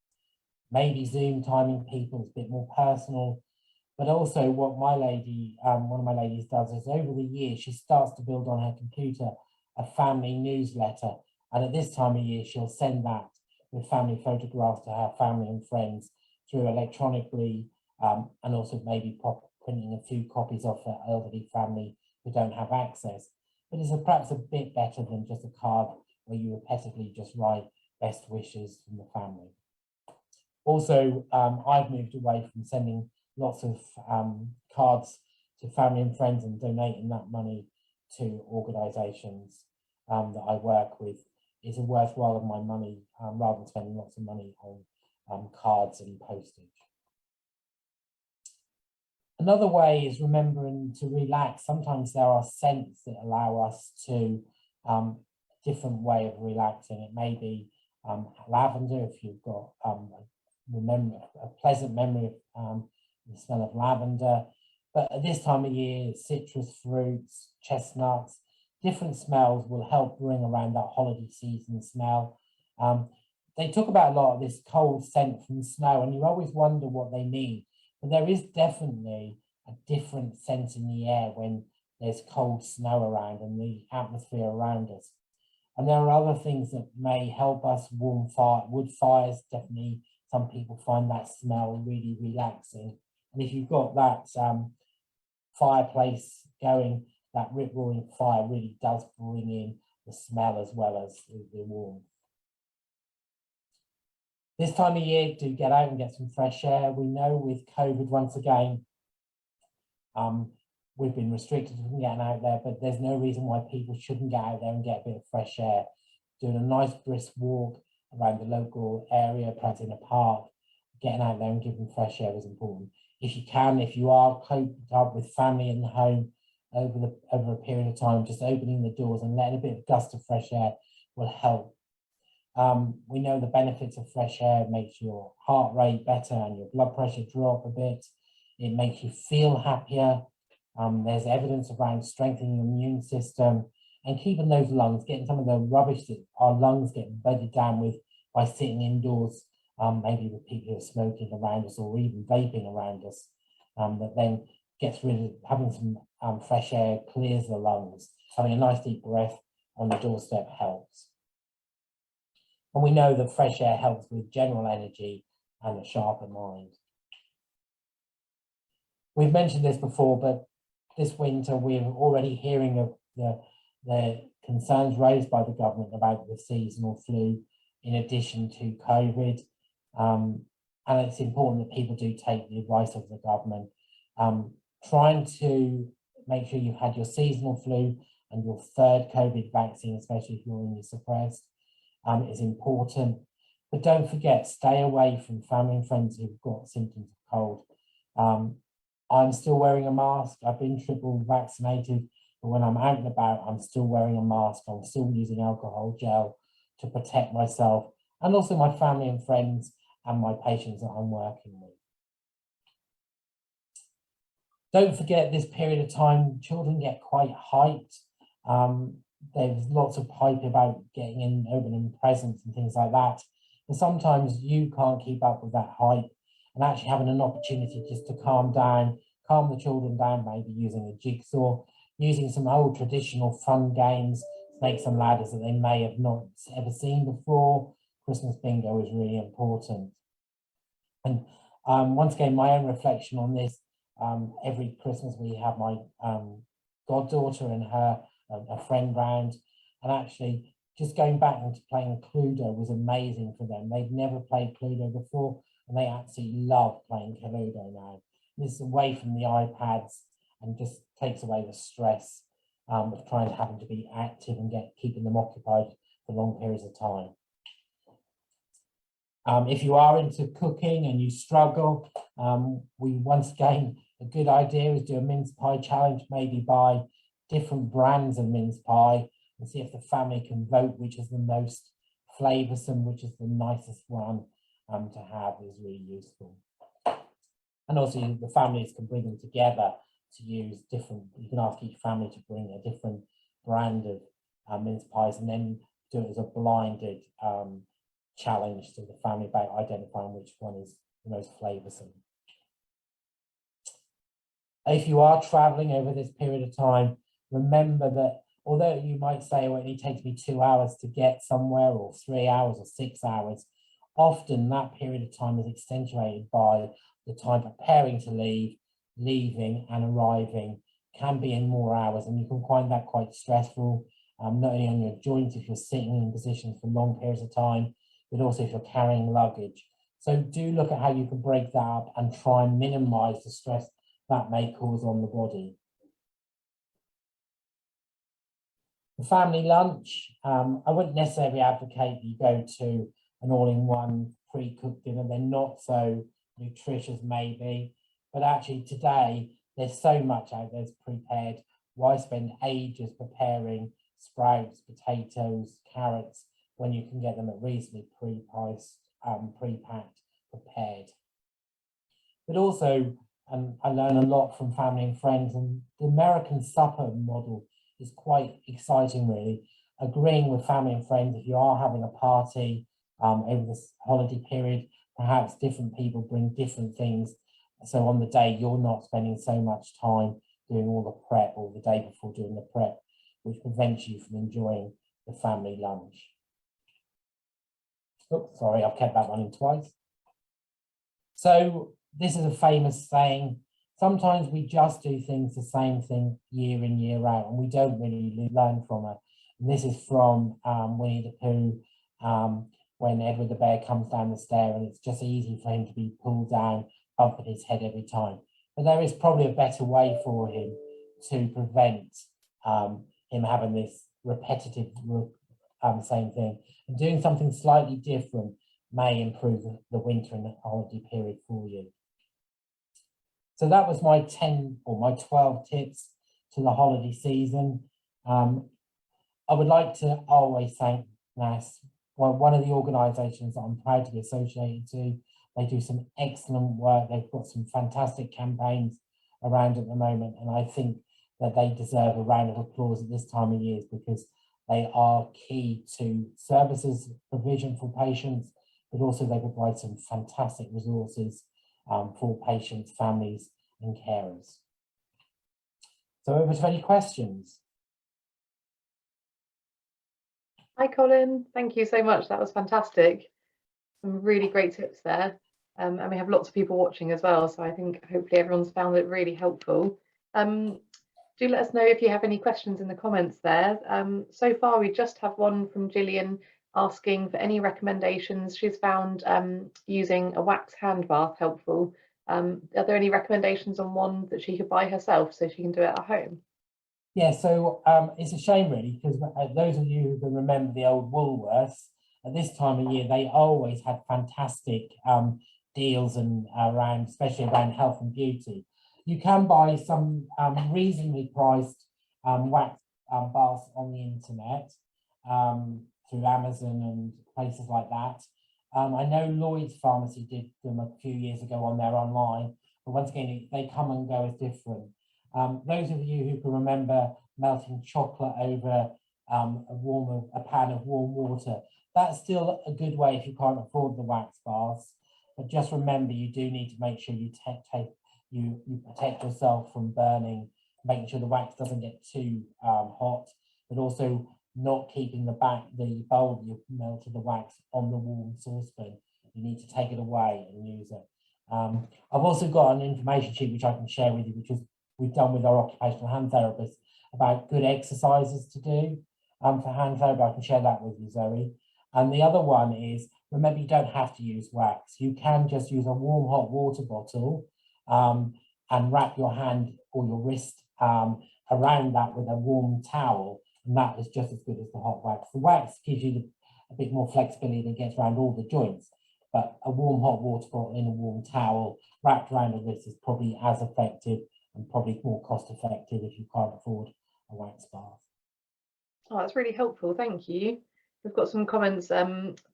maybe Zoom timing people is a bit more personal. But also what my lady, one of my ladies does is, over the years, she starts to build on her computer a family newsletter. And at this time of year, she'll send that with family photographs to her family and friends through electronically, and also maybe printing a few copies off her elderly family who don't have access. But it's perhaps a bit better than just a card where you repetitively just write best wishes from the family. Also, I've moved away from sending lots of cards to family and friends and donating that money to organisations that I work with. Is a worthwhile of my money, rather than spending lots of money on cards and postage. Another way is remembering to relax. Sometimes there are scents that allow us to different way of relaxing. It may be lavender, if you've got a pleasant memory of the smell of lavender. But at this time of year, citrus fruits, chestnuts, different smells will help bring around that holiday season smell. They talk about a lot of this cold scent from snow, and you always wonder what they mean. But there is definitely a different scent in the air when there's cold snow around and the atmosphere around us. And there are other things that may help us. Warm wood fires, definitely some people find that smell really relaxing. And if you've got that fireplace going, that rip-roaring fire really does bring in the smell as well as the warmth. This time of year, do get out and get some fresh air. We know with COVID, once again, we've been restricted from getting out there, but there's no reason why people shouldn't get out there and get a bit of fresh air. Doing a nice brisk walk around the local area, perhaps in a park, getting out there and giving fresh air is important. If you can, if you are coped up with family in the home over a period of time, just opening the doors and letting a bit of gust of fresh air will help. We know the benefits of fresh air. It makes your heart rate better and your blood pressure drop a bit. It makes you feel happier. There's evidence around strengthening the immune system and keeping those lungs, getting some of the rubbish that our lungs get bedded down with by sitting indoors, maybe with people who are smoking around us or even vaping around us, that then gets rid of, having some fresh air clears the lungs. Having a nice deep breath on the doorstep helps. And we know that fresh air helps with general energy and a sharper mind. We've mentioned this before, but this winter we're already hearing of the concerns raised by the government about the seasonal flu in addition to COVID. And it's important that people do take the advice of the government. Trying to make sure you've had your seasonal flu and your third COVID vaccine, especially if you're immunosuppressed, is important. But don't forget, stay away from family and friends who've got symptoms of cold. I'm still wearing a mask. I've been triple vaccinated, but when I'm out and about, I'm still wearing a mask. I'm still using alcohol gel to protect myself and also my family and friends and my patients that I'm working with. Don't forget, this period of time, children get quite hyped. There's lots of hype about getting in, opening presents and things like that. But sometimes you can't keep up with that hype, and actually having an opportunity just to calm the children down, maybe using a jigsaw, using some old traditional fun games, snakes and ladders that they may have not ever seen before. Christmas bingo is really important. And once again, my own reflection on this, every Christmas we have my goddaughter and her a friend round, and actually just going back into playing Cluedo was amazing for them. They'd never played Cluedo before, and they absolutely love playing Cluedo now. This is away from the iPads and just takes away the stress of having to be active and keeping them occupied for long periods of time. If you are into cooking and you struggle, once again, a good idea is do a mince pie challenge, maybe buy different brands of mince pie and see if the family can vote which is the most flavoursome, which is the nicest one to have is really useful. And also the families can bring them together to use different, you can ask each family to bring a different brand of mince pies and then do it as a blinded challenge to the family about identifying which one is the most flavoursome. If you are travelling over this period of time, remember that although you might say, well, it only takes me 2 hours to get somewhere, or 3 hours or 6 hours, often that period of time is accentuated by the time preparing to leave, leaving and arriving can be in more hours, and you can find that quite stressful, not only on your joints if you're sitting in positions for long periods of time, but also if you're carrying luggage. So do look at how you can break that up and try and minimise the stress that may cause on the body. The family lunch, I wouldn't necessarily advocate that you go to an all-in-one pre-cooked dinner. They're not so nutritious maybe, but actually today there's so much out there that's prepared. Why spend ages preparing sprouts, potatoes, carrots, when you can get them at reasonably pre-priced, pre-packed, prepared. But also, I learn a lot from family and friends, and the American supper model is quite exciting really. Agreeing with family and friends, if you are having a party over this holiday period, perhaps different people bring different things. So on the day, you're not spending so much time doing all the prep, or the day before doing the prep, which prevents you from enjoying the family lunch. Oops, sorry, I've kept that one in twice. So this is a famous saying, sometimes we just do things the same thing year in, year out, and we don't really learn from it. And this is from Winnie the Pooh, when Edward the Bear comes down the stair and it's just easy for him to be pulled down, bumping his head every time. But there is probably a better way for him to prevent him having this repetitive same thing. And doing something slightly different may improve the winter and the holiday period for you. So that was my 10 or my 12 tips to the holiday season. I would like to always thank NASS, one of the organisations that I'm proud to be associated to. They do some excellent work. They've got some fantastic campaigns around at the moment, and I think that they deserve a round of applause at this time of year because they are key to services provision for patients, but also they provide some fantastic resources for patients, families and carers. So over to any questions. Hi Colin, thank you so much. That was fantastic. Some really great tips there. And we have lots of people watching as well, so I think hopefully everyone's found it really helpful. Do let us know if you have any questions in the comments there. So far we just have one from Gillian asking for any recommendations. She's found using a wax hand bath helpful. Are there any recommendations on one that she could buy herself so she can do it at home? Yeah, so it's a shame really, because those of you who can remember the old Woolworths, at this time of year, they always had fantastic deals and around, especially around health and beauty. You can buy some reasonably priced wax baths on the internet through Amazon and places like that. I know Lloyd's Pharmacy did them a few years ago on their online, but once again, they come and go as different. Those of you who can remember melting chocolate over a pan of warm water, that's still a good way if you can't afford the wax baths. But just remember, you do need to make sure you you protect yourself from burning, making sure the wax doesn't get too hot, but also not keeping the bowl you melted the wax on the warm saucepan. You need to take it away and use it. I've also got an information sheet which I can share with you, which we've done with our occupational hand therapists about good exercises to do for hand therapy. I can share that with you, Zoe. And the other one is, remember, you don't have to use wax. You can just use a warm hot water bottle and wrap your hand or your wrist around that with a warm towel, and that is just as good as the hot wax. The wax gives you a bit more flexibility and gets around all the joints, but a warm hot water bottle in a warm towel wrapped around the wrist is probably as effective and probably more cost effective if you can't afford a wax bath. Oh, that's really helpful, thank you. We've got some comments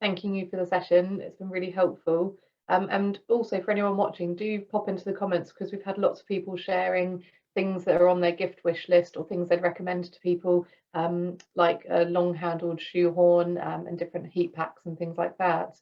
thanking you for the session. It's been really helpful. And also for anyone watching, do pop into the comments, because we've had lots of people sharing things that are on their gift wish list or things they'd recommend to people, like a long-handled shoehorn and different heat packs and things like that.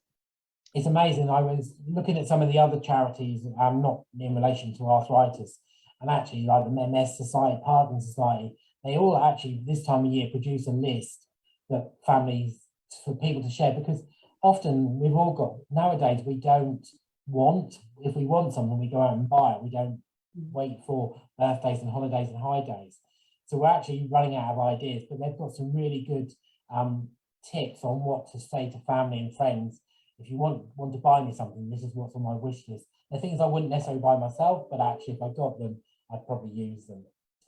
It's amazing. I was looking at some of the other charities, not in relation to arthritis, and actually like the NASS Society, Parkinson's Society, they all actually this time of year produce a list that families, for people to share, because often we've all got, nowadays we don't want, if we want something, we go out and buy it. We don't wait for birthdays and holidays and high days. So we're actually running out of ideas, but they've got some really good tips on what to say to family and friends. If you want to buy me something, this is what's on my wish list. They're things I wouldn't necessarily buy myself, but actually if I got them, I'd probably use them.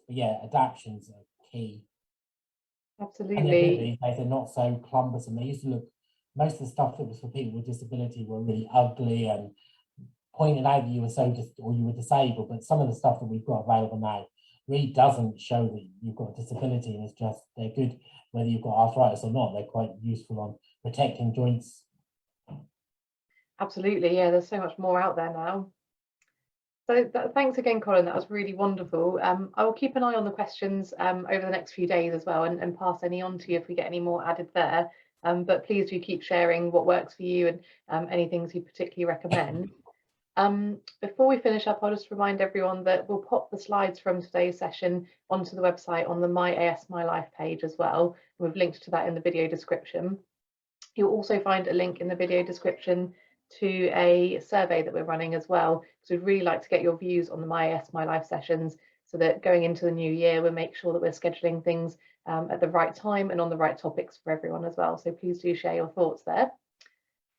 But yeah, adaptions are key. Absolutely. And they're not so cumbersome. They used to look, most of the stuff that was for people with disability were really ugly and pointed out that you were or you were disabled, but some of the stuff that we've got available now really doesn't show that you've got a disability, and it's just, they're good whether you've got arthritis or not. They're quite useful on protecting joints. Absolutely, yeah, there's so much more out there now. So thanks again, Colin, that was really wonderful. I will keep an eye on the questions over the next few days as well, and pass any on to you if we get any more added there. But please do keep sharing what works for you and any things you particularly recommend. Before we finish up, I'll just remind everyone that we'll pop the slides from today's session onto the website on the My AS My Life page as well. We've linked to that in the video description. You'll also find a link in the video description to a survey that we're running as well, because we'd really like to get your views on the My AS My Life sessions, so that going into the new year we'll make sure that we're scheduling things at the right time and on the right topics for everyone as well. So please do share your thoughts there.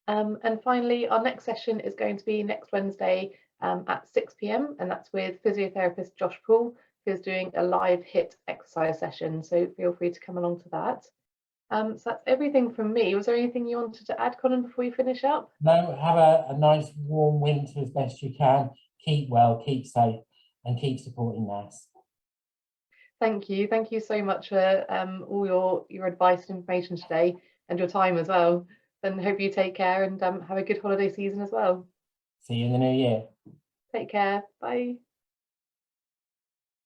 And finally, our next session is going to be next Wednesday at 6 p.m, and that's with physiotherapist Josh Poole, who's doing a live HIIT exercise session, so feel free to come along to that. So that's everything from me. Was there anything you wanted to add, Colin, before we finish up? No, have a nice warm winter as best you can. Keep well, keep safe, and keep supporting NASS. Thank you so much for all your advice and information today, and your time as well. And hope you take care and have a good holiday season as well. See you in the new year. Take care. Bye.